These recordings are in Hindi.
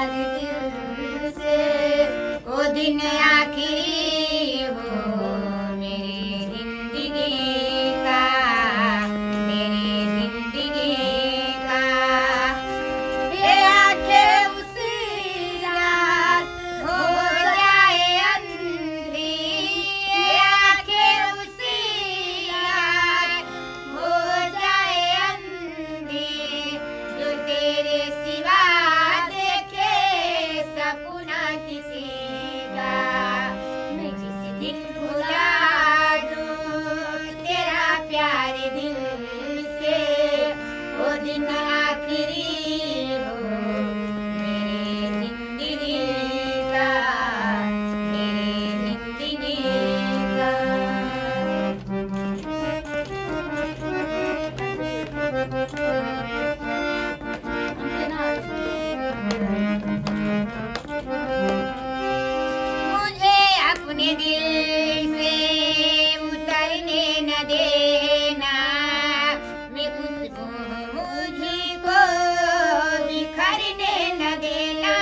प्यार दिल से वो दिन आखिरी हो मेरी जिंदगी का, मेरी जिंदगी का। ये आंखें उसी रात हो जाए अंधी, ये आंखें उसी रात हो जाए अंधी, जो तेरे सिवा देखे सपना किसी का। मैं जिस दिन भुला दूं तेरा प्यार दिल से वो दिन आखिरी हो मेरी जिंदगी का, मेरी जिंदगी का। मुझे अपने दिल से उतरने न देना, मैं खुशबू मुझको बिखरने न देना।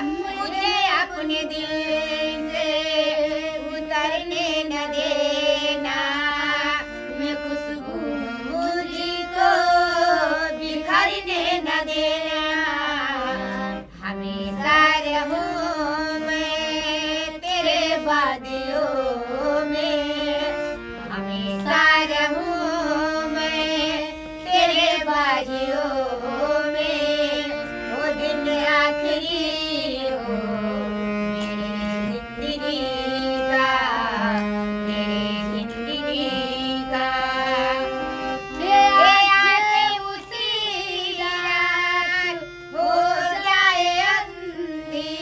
मुझे अपने दिल से उतरने न देना, मैं खुशबू मुझको बिखरने न देना। हमेशा रहूं मैं तेरे वादियों में, हमेशा रहूं मैं तेरे वादियों में, वो दिन आखिरी हो मेरी जिंदगी का, मेरी जिंदगी का। ये आंखें उसी रात हो जाए अंधी,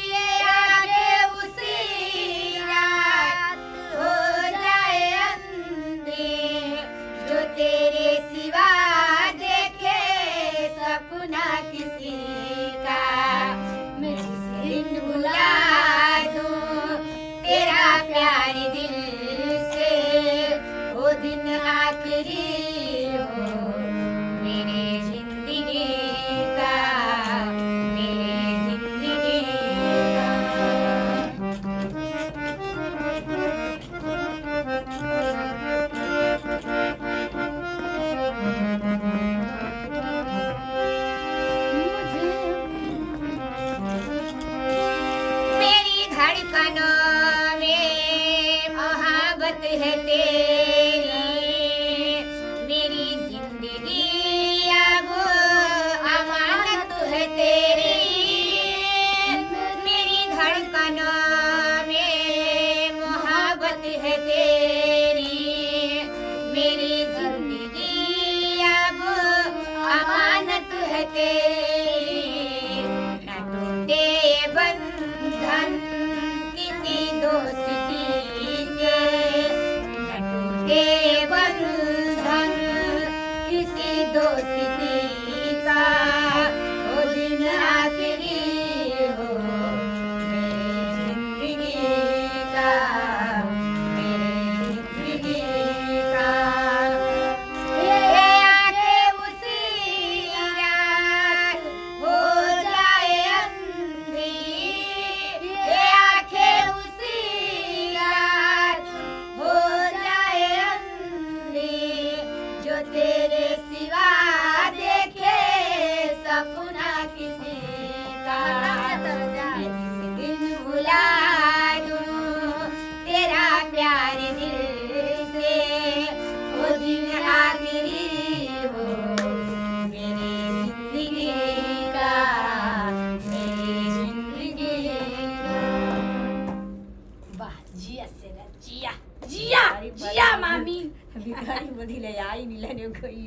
ये आंखें उसी रात हो जाए अंधी, जो तेरे सिवा देखे सपना किसी का। मैं जिस दिन भुला दूं तेरा प्यार दिल से वो दिन आखिरी हो मेरी जिंदगी का, मेरी जिंदगी का। मेरी धड़कनों में मोहब्बत है तेरी, मेरी जिंदगी अब अमानत है तेरी। मेरी धड़कनों में मोहब्बत है तेरी, मेरी जिंदगी अब अमानत है तेरी। न टूटे बंधन किसी दोस्ती से, न टूटे बंधन किसी दोस्ती का, वो दिन आखिरी हो मेरी जिंदगी का, मेरी जिंदगी का। ये आंखें उसी रात हो जाए अंधी, ये आंखें उसी रात हो जाए अंधी, जो तेरे सिवा देखे सपना किसी का। मैं जिस दिन भुला दूं तेरा प्यार दिल से वो दिन आखिरी हो मेरी जिंदगी का, मेरी जिंदगी का। वाह जिया सेरा जिया जिया जिया मामी भिखारी बधी ले आई नीला ने कोई